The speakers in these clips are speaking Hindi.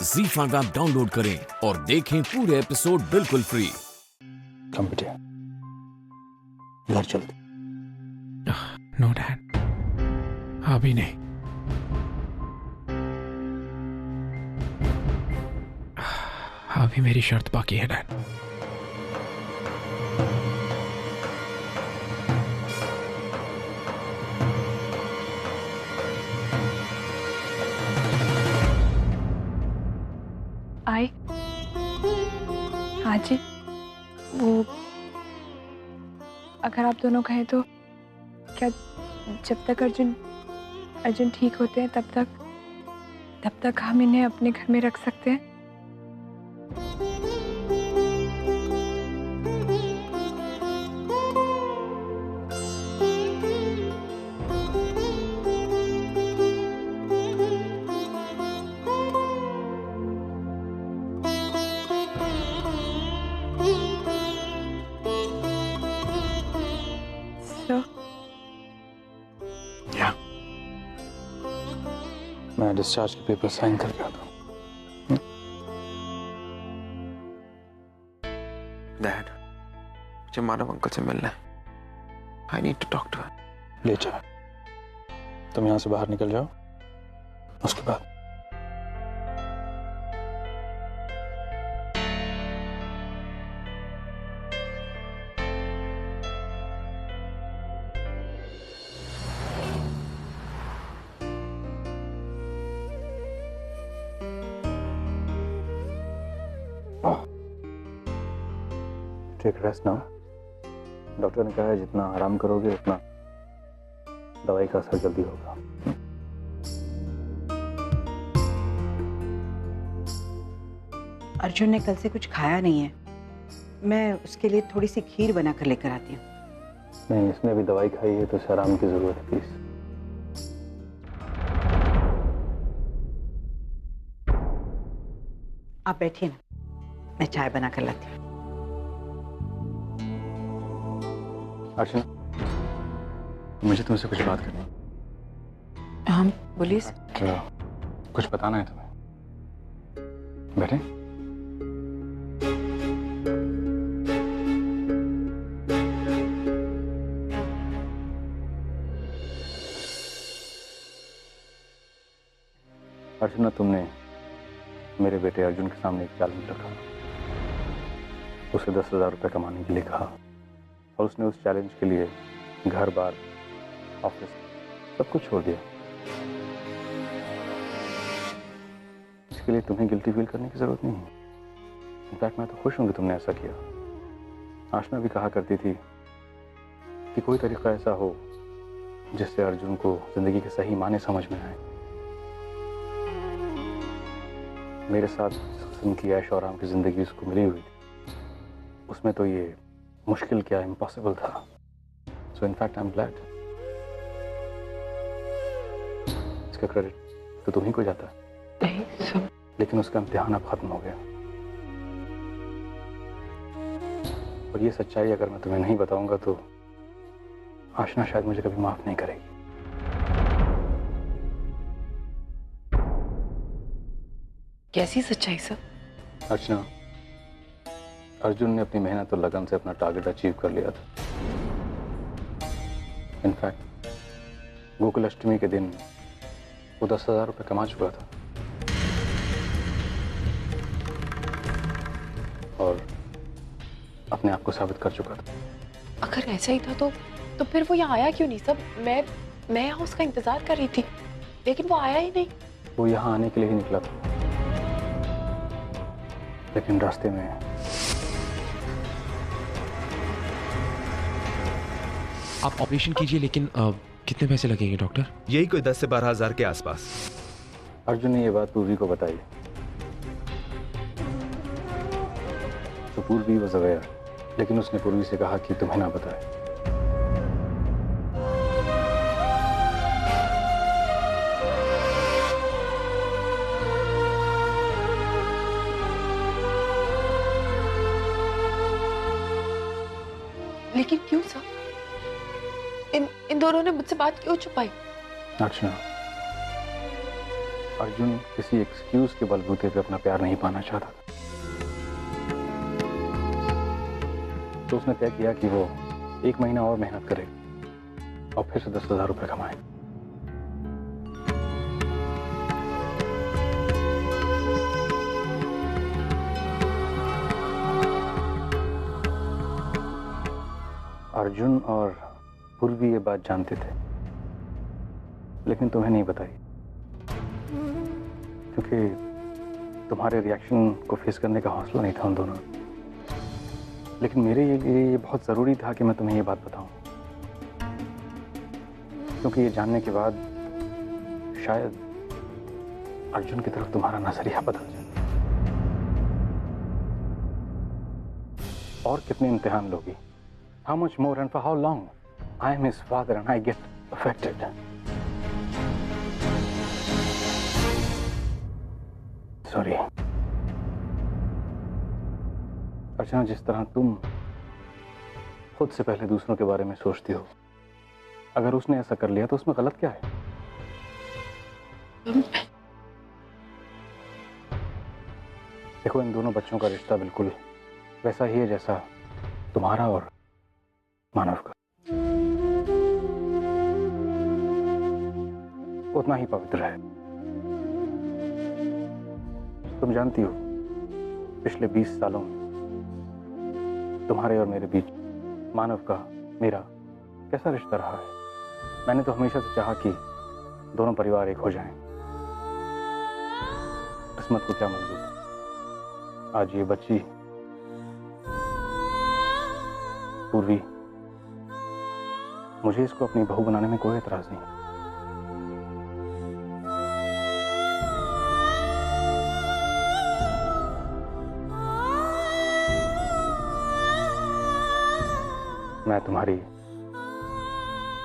ZEE5 ऐप डाउनलोड करें और देखें पूरे एपिसोड बिल्कुल फ्री। कम बिटिया, घर चलते। नो डैड, अभी नहीं। अभी मेरी शर्त बाकी है डैड। आई हाँ जी, वो अगर आप दोनों कहें तो क्या जब तक अर्जुन ठीक होते हैं तब तक हम इन्हें अपने घर में रख सकते हैं? मैं डिस्चार्ज के पेपर साइन करके आता हूँ। डैड, मुझे मानव अंकल से मिलना है। I need to talk to her. ले जाओ, तुम यहाँ से बाहर निकल जाओ, उसके बाद टेक रेस्ट नाउ। डॉक्टर ने कहा है जितना आराम करोगे उतना दवाई का असर जल्दी होगा। अर्जुन ने कल से कुछ खाया नहीं है, मैं उसके लिए थोड़ी सी खीर बना कर लेकर आती हूँ। नहीं, इसने अभी दवाई खाई है तो इसे आराम की जरूरत है, प्लीज। आप बैठिए ना, मैं चाय बना कर लाती हूँ। अर्चना, मुझे तुमसे कुछ बात करनी है। हम बोलिए। क्या कुछ बताना है तुम्हें? बैठे। अर्चना, तुमने मेरे बेटे अर्जुन के सामने एक चैलेंज रखा, उसे 10,000 रुपये कमाने के लिए कहा और उसने उस चैलेंज के लिए घर बार ऑफिस सब कुछ छोड़ दिया। इसके लिए तुम्हें गिल्टी फील करने की जरूरत नहीं है। इनफैक्ट मैं तो खुश हूं कि तुमने ऐसा किया। आशना भी कहा करती थी कि कोई तरीका ऐसा हो जिससे अर्जुन को जिंदगी के सही माने समझ में आए। मेरे साथ जिस किस्म की ऐश और आराम की जिंदगी उसको मिली हुई थी, उसमें तो ये मुश्किल क्या, इम्पॉसिबल था। So in fact I am glad. इसका क्रेडिट तो तुम्ही को जाता है। नहीं सब, लेकिन उसका इम्तिहान अब खत्म हो गया और ये सच्चाई अगर मैं तुम्हें नहीं बताऊंगा तो आशना शायद मुझे कभी माफ नहीं करेगी। कैसी सच्चाई सर? अर्चना, अर्जुन ने अपनी मेहनत और लगन से अपना टारगेट अचीव कर लिया था। इनफैक्ट गोकुल अष्टमी के दिन वो 10,000 रुपये कमा चुका था और अपने आप को साबित कर चुका था। अगर ऐसा ही था तो फिर वो यहाँ आया क्यों नहीं? सब मैं यहाँ उसका इंतजार कर रही थी, लेकिन वो आया ही नहीं। वो यहाँ आने के लिए ही निकला था, लेकिन रास्ते में आप ऑपरेशन कीजिए, लेकिन कितने पैसे लगेंगे डॉक्टर? यही कोई 10 से 12 हजार के आसपास। अर्जुन ने ये बात पूर्वी को बताई तो पूर्वी वॉज अवेयर, लेकिन उसने पूर्वी से कहा कि तुम्हें ना बताए। लेकिन क्यों सर? इन दोनों ने मुझसे बात क्यों छुपाई? अर्चना, अर्जुन किसी एक्सक्यूज के बलबूते पे अपना प्यार नहीं पाना चाहता था, तो उसने तय किया कि वो 1 महीना और मेहनत करे और फिर से 10,000 रुपये कमाए। अर्जुन और पूर्वी ये बात जानते थे, लेकिन तुम्हें नहीं बताई, क्योंकि तुम्हारे रिएक्शन को फेस करने का हौसला नहीं था उन दोनों। लेकिन मेरे लिए ये बहुत ज़रूरी था कि मैं तुम्हें ये बात बताऊं, क्योंकि ये जानने के बाद शायद अर्जुन की तरफ तुम्हारा नजरिया बदल जाए। और कितने इम्तिहान लोगी? How much more and for how long? I am his father and I get affected. Sorry. अर्चना, जिस तरह तुम खुद से पहले दूसरों के बारे में सोचती हो, अगर उसने ऐसा कर लिया तो उसमें गलत क्या है? देखो, इन दोनों बच्चों का रिश्ता बिल्कुल वैसा ही है जैसा तुम्हारा और मानव का, उतना ही पवित्र है। तुम जानती हो, पिछले 20 सालों में तुम्हारे और मेरे बीच मानव का, मेरा कैसा रिश्ता रहा है। मैंने तो हमेशा से चाहा कि दोनों परिवार एक हो जाएं। किस्मत को क्या मंजूर, आज ये बच्ची पूर्वी, मुझे इसको अपनी बहू बनाने में कोई एतराज नहीं। मैं तुम्हारी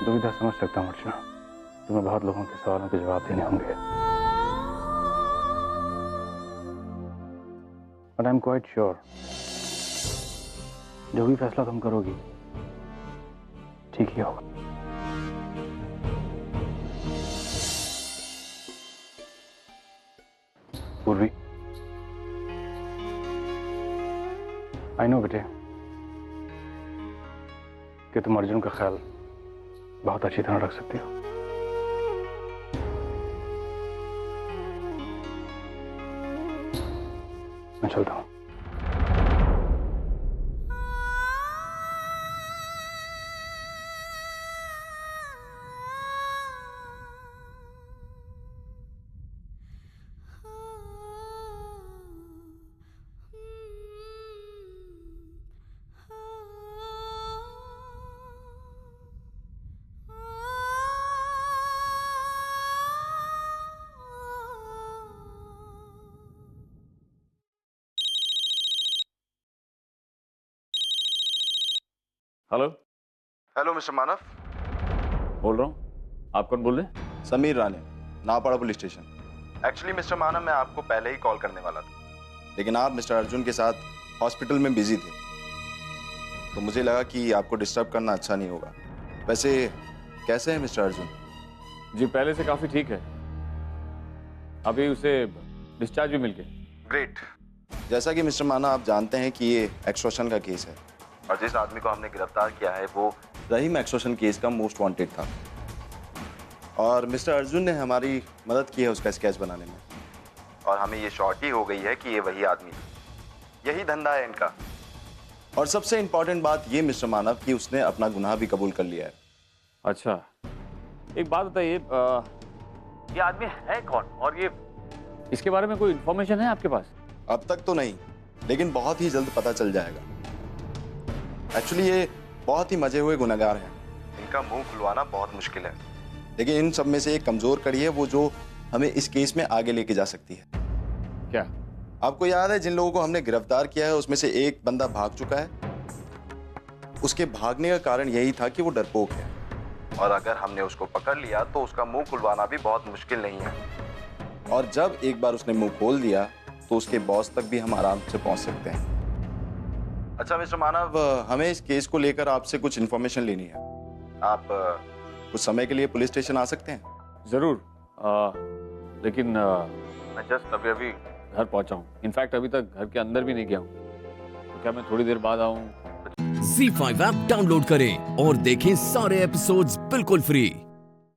दुविधा समझ सकता हूँ अर्चना। तुम्हें बहुत लोगों के सवालों के जवाब देने होंगे, but I am quite sure जो भी फैसला तुम करोगी ठीक ही होगा। पूर्वी, आई नो बेटे कि तुम अर्जुन का ख्याल बहुत अच्छी तरह रख सकती हो। मैं चलता हूं। हेलो। Hello mister Manav. बोल रहा हूँ। आप कौन बोल रहे हैं? Sameer Rane, Naupada police station. Actually mister Manav, मैं आपको पहले ही कॉल करने वाला था, लेकिन आप मिस्टर अर्जुन के साथ हॉस्पिटल में बिजी थे, तो मुझे लगा कि आपको डिस्टर्ब करना अच्छा नहीं होगा। वैसे कैसे हैं मिस्टर अर्जुन? जी पहले से काफी ठीक है, अभी उसे डिस्चार्ज भी मिल गया। ग्रेट। जैसा कि मिस्टर मानव आप जानते हैं कि ये एक्सटॉर्शन का केस है, और जिस आदमी को हमने गिरफ्तार किया है वो रहीम एक्सटॉर्शन केस का मोस्ट वांटेड था, और मिस्टर अर्जुन ने हमारी मदद की है उसका स्केच बनाने में, और हमें ये शॉर्टी हो गई है कि ये वही आदमी है, यही धंधा है इनका। और सबसे इम्पोर्टेंट बात ये मिस्टर मानव कि उसने अपना गुनाह भी कबूल कर लिया है। अच्छा, एक बात बताइए, ये आदमी है कौन, और ये इसके बारे में कोई इंफॉर्मेशन है आपके पास? अब तक तो नहीं, लेकिन बहुत ही जल्द पता चल जाएगा। एक्चुअली ये बहुत ही मजे हुए गुनहगार हैं, इनका मुंह खुलवाना बहुत मुश्किल है, लेकिन इन सब में से एक कमजोर कड़ी है वो जो हमें इस केस में आगे लेके जा सकती है। क्या आपको याद है जिन लोगों को हमने गिरफ्तार किया है उसमें से एक बंदा भाग चुका है? उसके भागने का कारण यही था कि वो डरपोक है, और अगर हमने उसको पकड़ लिया तो उसका मुंह खुलवाना भी बहुत मुश्किल नहीं है, और जब एक बार उसने मुंह खोल दिया तो उसके बॉस तक भी हम आराम से पहुंच सकते हैं। अच्छा मिस्टर मानव, हमें इस केस को लेकर आपसे कुछ इन्फॉर्मेशन लेनी है। आप कुछ समय के लिए पुलिस स्टेशन आ सकते हैं? जरूर, लेकिन मैं जस्ट अभी अभी घर पहुंचा हूँ। इनफैक्ट अभी तक घर के अंदर भी नहीं गया हूँ। तो क्या मैं थोड़ी देर बाद आऊँ? ZEE5 ऐप डाउनलोड करें और देखें सारे एपिसोड्स बिल्कुल फ्री।